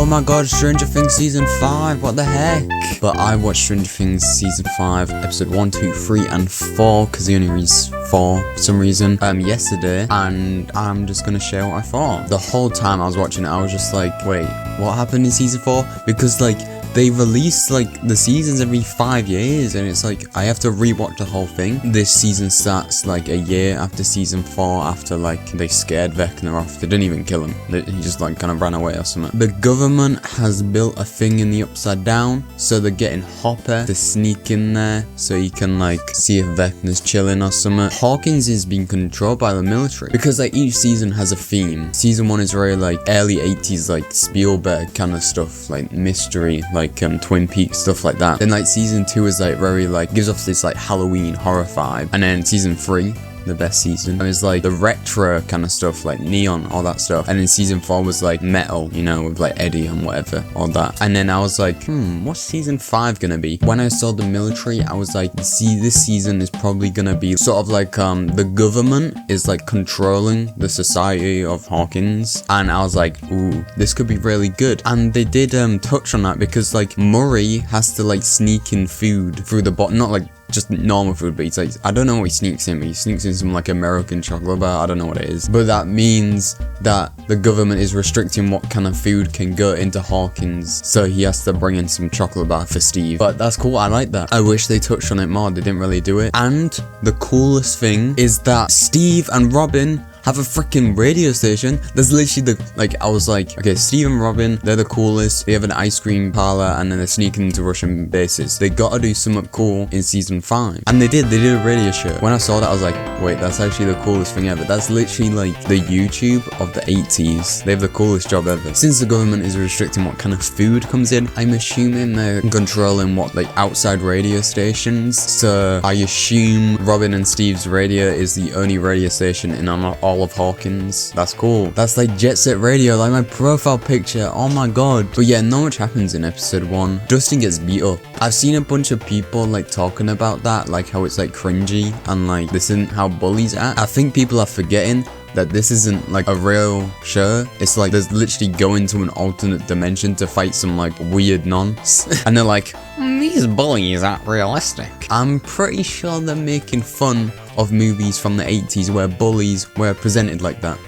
my god, Stranger Things Season 5, what the heck? But I watched Stranger Things Season 5, Episode 1, 2, 3, and 4, because the only reason 4 for some reason, yesterday, and I'm just gonna share what I thought. The whole time I was watching it, I was just like, wait, what happened in Season 4? Because, like, they release, like, the seasons every 5 years, and it's like, I have to rewatch the whole thing. This season starts, like, a year after Season 4, after, like, they scared Vecna off. They didn't even kill him. He just, like, kind of ran away or something. The government has built a thing in the Upside Down, so they're getting Hopper to sneak in there, so he can, like, see if Vecna's chilling or something. Hawkins is being controlled by the military, because, like, each season has a theme. Season 1 is very, like, early 80s, like, Spielberg kind of stuff, like, mystery, like, Twin Peaks, stuff like that. Then, like, Season 2 is, like, very, like, gives off this, like, Halloween horror vibe. And then Season 3, the best season, is like the retro kind of stuff, like neon, all that stuff. And then Season 4 was like metal, you know, with like Eddie and whatever, all that. And then I was like, what's Season 5 gonna be? When I saw the military, I was like, see, this season is probably gonna be sort of like the government is like controlling the society of Hawkins. And I was like, ooh, this could be really good. And they did touch on that, because like Murray has to like sneak in food through the bottom, not like just normal food, but he's like, I don't know what he sneaks in, but he sneaks in some like American chocolate bar, I don't know what it is. But that means that the government is restricting what kind of food can go into Hawkins, so he has to bring in some chocolate bar for Steve. But that's cool, I like that. I wish they touched on it more, they didn't really do it. And the coolest thing is that Steve and Robin have a freaking radio station. There's literally the, like, I was like, okay, Steve and Robin, they're the coolest. They have an ice cream parlor, and then they're sneaking into Russian bases. They gotta do something cool in Season 5. And they did a radio show. When I saw that, I was like, wait, that's actually the coolest thing ever. That's literally like the YouTube of the 80s. They have the coolest job ever. Since the government is restricting what kind of food comes in, I'm assuming they're controlling what, like, outside radio stations. So I assume Robin and Steve's radio is the only radio station in all of Hawkins. That's cool. That's like Jet Set Radio, like my profile picture. Oh my god. But yeah, not much happens in Episode 1. Dustin gets beat up. I've seen a bunch of people like talking about that, like how it's like cringy and like this isn't how bullies act. I think people are forgetting that this isn't like a real show. It's like there's literally going to an alternate dimension to fight some like weird nonce. And they're like, these bullies aren't realistic. I'm pretty sure they're making fun of movies from the 80s where bullies were presented like that.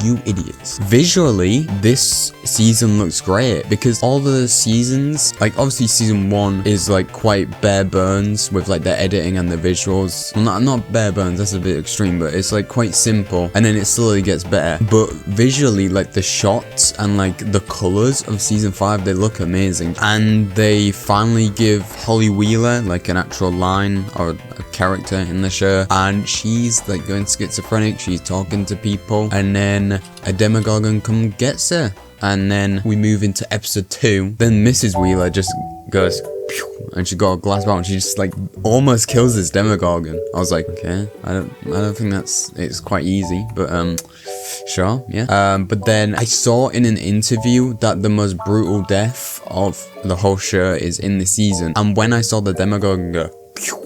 You idiots. Visually, this season looks great, because all the seasons, like obviously Season 1 is like quite bare bones with like the editing and the visuals. Well, not bare bones, that's a bit extreme, but it's like quite simple, and then it slowly gets better. But visually, like the shots and like the colors of Season 5, they look amazing. And they finally give Holly Wheeler like an actual line or a character in the show, and she's like going schizophrenic, she's talking to people, and then a Demogorgon comes gets her. And then we move into Episode 2. Then Mrs. Wheeler just goes pew, and she got a glass bottle and she just like almost kills this Demogorgon. I was like, okay, I don't think it's quite easy, but sure, yeah. But then I saw in an interview that the most brutal death of the whole show is in the season. And when I saw the Demogorgon go pew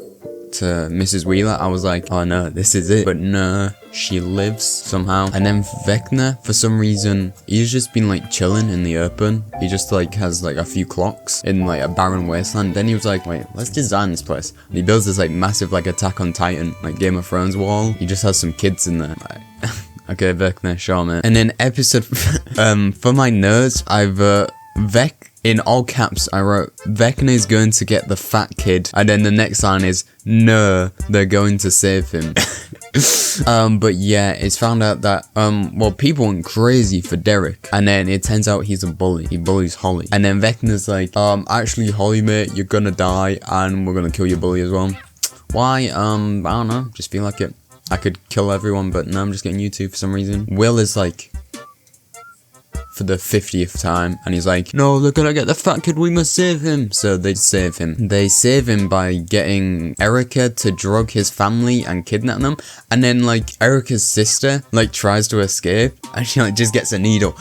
to Mrs. Wheeler, I was like, oh no, this is it. But no, she lives somehow. And then Vecna, for some reason, he's just been like chilling in the open. He just like has like a few clocks in like a barren wasteland. Then he was like, wait, let's design this place. And he builds this like massive like Attack on Titan, like Game of Thrones wall. He just has some kids in there. Like, okay, Vecna, sure, man. And then episode for my notes, I've in all caps, I wrote, Vecna is going to get the fat kid. And then the next line is, no, they're going to save him. But yeah, it's found out that, well, people went crazy for Derek. And then it turns out he's a bully. He bullies Holly. And then Vecna's like, actually, Holly, mate, you're gonna die. And we're gonna kill your bully as well. Why? I don't know. Just feel like it. I could kill everyone, but no, I'm just getting you two for some reason. Will is like, for the 50th time, and he's like, no, they're gonna get the fat kid, we must save him. So they save him. They save him by getting Erica to drug his family and kidnap them, and then like Erica's sister like tries to escape, and she like just gets a needle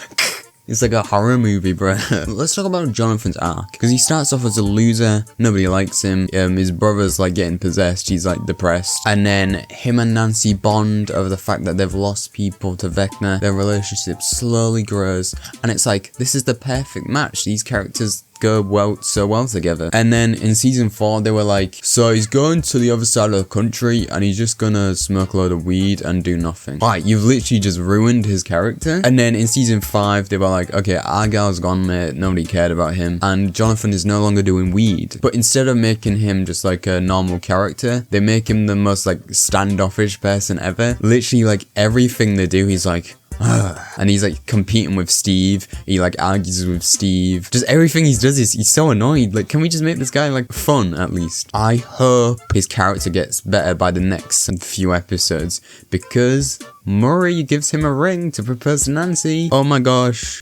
It's like a horror movie, bro. Let's talk about Jonathan's arc, because he starts off as a loser. Nobody likes him. His brother's like getting possessed. He's like depressed. And then him and Nancy bond over the fact that they've lost people to Vecna. Their relationship slowly grows. And it's like, this is the perfect match. These characters go so well together. And then in season 4 they were like, so he's going to the other side of the country and he's just gonna smoke a load of weed and do nothing. Like, you've literally just ruined his character. And then in season 5 they were like, okay, Argyle's gone, mate, nobody cared about him, and Jonathan is no longer doing weed. But instead of making him just like a normal character, they make him the most like standoffish person ever. Literally, like, everything they do, he's like, and he's like competing with Steve. He like argues with Steve. Just everything he does is he's so annoyed. Like, can we just make this guy like fun at least? I hope his character gets better by the next few episodes, because Murray gives him a ring to propose to Nancy. Oh my gosh.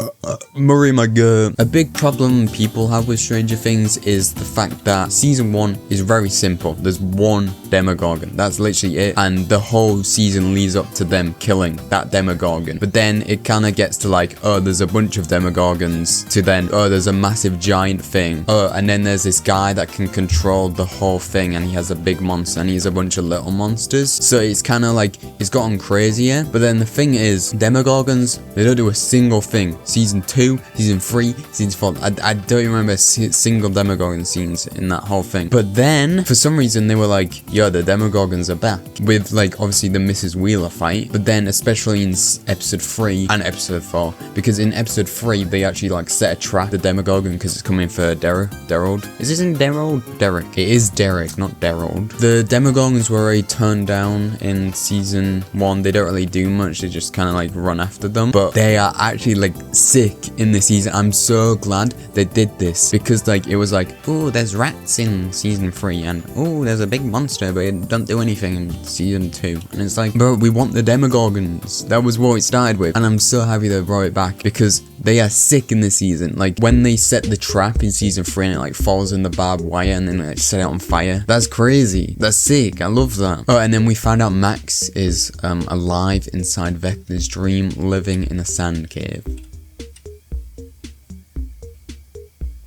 Murray, my girl. A big problem people have with Stranger Things is the fact that season 1 is very simple. There's one Demogorgon. That's literally it. And the whole season leads up to them killing that Demogorgon. But then it kind of gets to like, oh, there's a bunch of Demogorgons, to then, oh, there's a massive giant thing. Oh, and then there's this guy that can control the whole thing, and he has a big monster and he has a bunch of little monsters. So it's kind of like, it's gotten crazier. But then the thing is, Demogorgons, they don't do a single thing. Season 2, season 3, season 4, I don't remember a single Demogorgon scenes in that whole thing. But then, for some reason, they were like, yo, the Demogorgons are back. With like, obviously the Mrs. Wheeler fight. But then, especially in episode 3 and episode 4, because in episode 3, they actually like set a trap, the Demogorgon, because it's coming for Daryl. Is this in Daryl? Derek. It is Derek, not Daryl. The Demogorgons were already turned down in season 1. They don't really do much, they just kind of like run after them, but they are actually like sick in this season. I'm so glad they did this, because like it was like, oh, there's rats in season 3, and oh, there's a big monster, but it don't do anything in season 2, and it's like, bro, we want the Demogorgons. That was what it started with, and I'm so happy they brought it back, because they are sick in this season. Like, when they set the trap in season 3 and it like falls in the barbed wire and then like set it on fire, that's crazy. That's sick. I love that. Oh, and then we find out Max is alive inside Vecna's dream, living in a sand cave.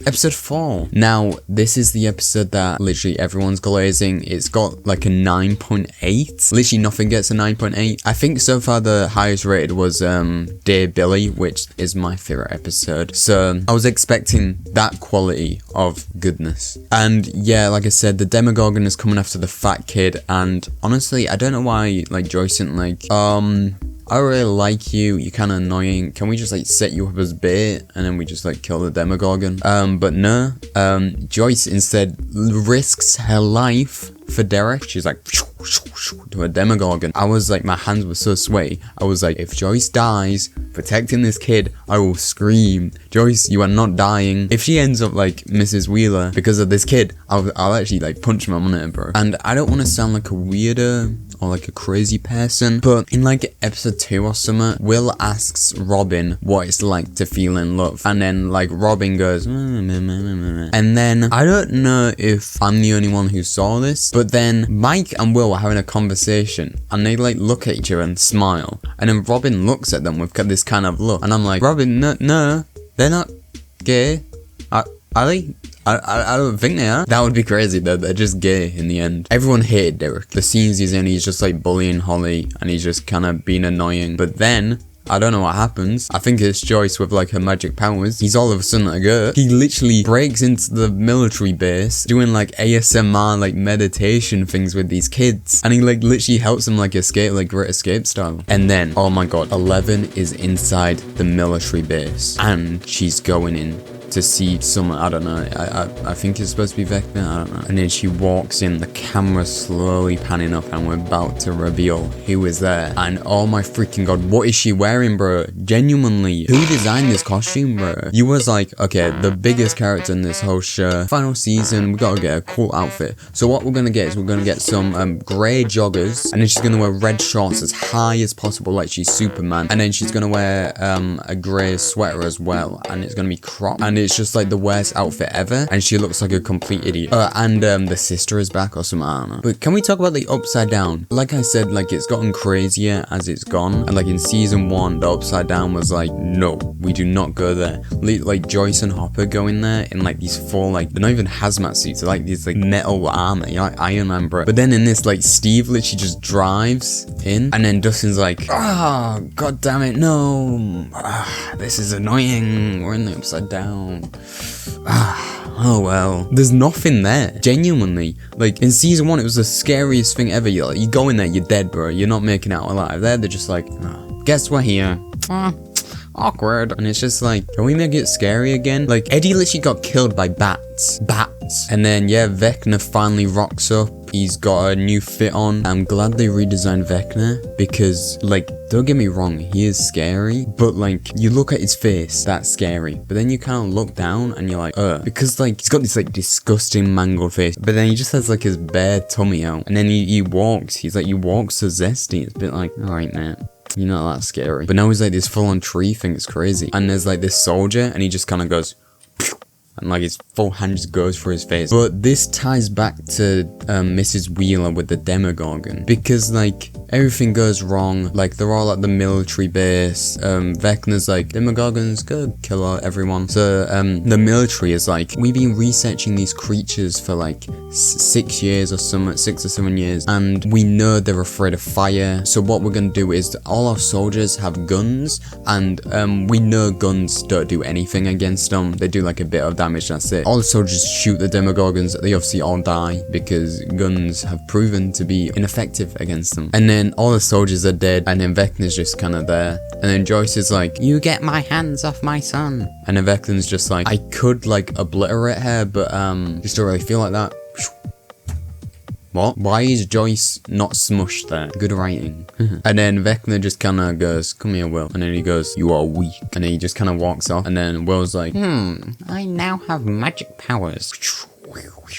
Episode 4. Now, this is the episode that literally everyone's glazing. It's got like a 9.8. Literally nothing gets a 9.8. I think so far the highest rated was Dear Billy, which is my favorite episode. So I was expecting that quality of goodness. And yeah, like I said, the Demogorgon is coming after the fat kid, and honestly, I don't know why like Joyce isn't like, I really like you, you're kind of annoying, can we just like set you up as bait and then we just like kill the Demogorgon? But no, Joyce instead risks her life for Derek. She's like to a Demogorgon. I was like, my hands were so sweaty. I was like, if Joyce dies protecting this kid, I will scream, Joyce, you are not dying. If she ends up like Mrs. Wheeler because of this kid, I'll actually like punch my monitor, bro. And I don't want to sound like a weirdo or like a crazy person, but in like episode 2 or something, Will asks Robin what it's like to feel in love, and then like Robin goes and then I don't know if I'm the only one who saw this, but then Mike and Will were having a conversation and they like look at each other and smile, and then Robin looks at them with this kind of look, and I'm like, Robin, no, they're not gay, are they? I don't think they are. That would be crazy though. They're just gay in the end. Everyone hated Derek. The scenes he's in, he's just like bullying Holly and he's just kind of being annoying. But then, I don't know what happens. I think it's Joyce with like her magic powers. He's all of a sudden a girl. He literally breaks into the military base doing like ASMR like meditation things with these kids. And he like literally helps them like escape, like Great Escape style. And then, oh my god, 11 is inside the military base and she's going in to see someone, I don't know, I think it's supposed to be Vecna, I don't know. And then she walks in, the camera slowly panning up and we're about to reveal who is there. And oh my freaking god, what is she wearing, bro? Genuinely, who designed this costume, bro? You was like, okay, the biggest character in this whole show, final season, we gotta get a cool outfit. So what we're gonna get is we're gonna get some grey joggers, and then she's gonna wear red shorts as high as possible like she's Superman. And then she's gonna wear a grey sweater as well, and it's gonna be cropped. And it's just like the worst outfit ever, and she looks like a complete idiot. And the sister is back or something, I don't know. But can we talk about the upside down? Like I said, like it's gotten crazier as it's gone, and like in season 1, the upside down was like, no, we do not go there. Like Joyce and Hopper go in there in like these full, like, they're not even hazmat suits, they're like these like metal armor, you know, like Iron Man, bro. But then in this, like, Steve literally just drives in, and then Dustin's like, god damn it, no, this is annoying, we're in the upside down. Oh well. There's nothing there. Genuinely. Like, in season 1, it was the scariest thing ever. You go in there, you're dead, bro. You're not making out alive. There, they're just like, guess we're here. Awkward. And it's just like, can we make it scary again? Like, Eddie literally got killed by bats. And then, yeah, Vecna finally rocks up. He's got a new fit on. I'm glad they redesigned Vecna because, like, don't get me wrong, he is scary, but like, you look at his face, that's scary. But then you kind of look down and you're like, because like, he's got this like disgusting mangled face, but then he just has like his bare tummy out. And then he walks, he walks so zesty. It's a bit like, alright, man. You're not that scary. But now he's like this full-on tree thing, it's crazy. And there's like this soldier, and he just kind of goes, and like his full hand just goes for his face. But this ties back to Mrs. Wheeler with the Demogorgon, because like everything goes wrong. Like they're all at the military base. Vecna's like, Demogorgons, go kill everyone. So the military is like, we've been researching these creatures for like 6 years or something, 6 or 7 years, and we know they're afraid of fire. So what we're gonna do is all our soldiers have guns, and we know guns don't do anything against them. They do like a bit of damage, that's it. All the soldiers shoot the Demogorgons, they obviously all die because guns have proven to be ineffective against them. And then all the soldiers are dead, and then Vecna's just kind of there. And then Joyce is like, you get my hands off my son. And then Vecna's just like, I could like obliterate her, but just don't really feel like that. What? Why is Joyce not smushed there? Good writing. And then Vecna just kind of goes, come here, Will. And then he goes, you are weak. And then he just kind of walks off. And then Will's like, I now have magic powers.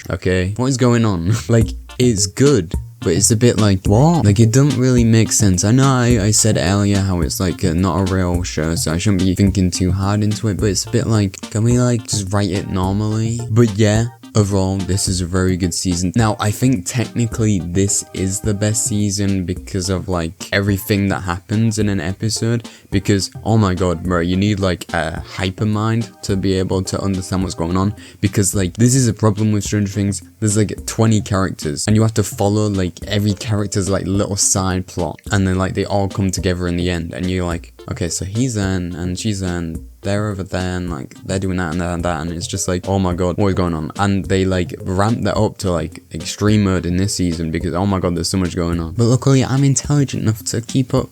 Okay, what is going on? Like, it's good, but it's a bit like, what? Like, it doesn't really make sense. I know I said earlier how it's like not a real show, so I shouldn't be thinking too hard into it, but it's a bit like, can we like just write it normally? But yeah, overall, this is a very good season. Now, I think technically this is the best season because of like everything that happens in an episode, because oh my god, bro, you need like a hyper mind to be able to understand what's going on, because like this is a problem with Stranger Things. There's like 20 characters and you have to follow like every character's like little side plot, and then like they all come together in the end, and you're like, okay, so he's in and she's in, they're over there, and like they're doing that and that and that, and it's just like, oh my god, what is going on? And they like ramped that up to like extreme mode in this season because oh my god, there's so much going on. But luckily I'm intelligent enough to keep up.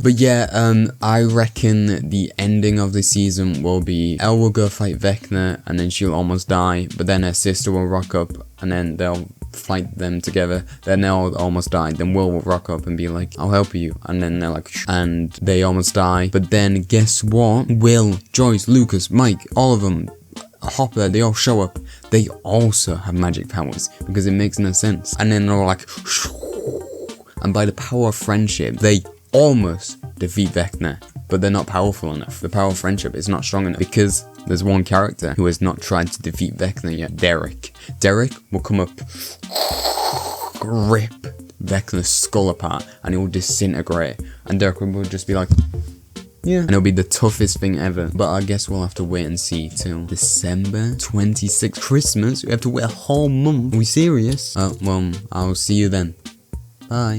But yeah, I reckon the ending of the season will be Elle will go fight Vecna and then she'll almost die, but then her sister will rock up and then they'll fight them together. Then they'll almost die. Then Will rock up and be like, I'll help you. And then they're like, and they almost die. But then guess what? Will, Joyce, Lucas, Mike, all of them, Hopper, they all show up. They also have magic powers because it makes no sense. And then they're like, and by the power of friendship, they almost defeat Vecna, but they're not powerful enough. The power of friendship is not strong enough because there's one character who has not tried to defeat Vecna yet, Derek. Derek will come up, rip Vecna's skull apart, and it will disintegrate, and Derek will just be like, yeah. And it'll be the toughest thing ever. But I guess we'll have to wait and see till December 26th, Christmas. We have to wait a whole month. Are we serious? Well, I'll see you then. Bye.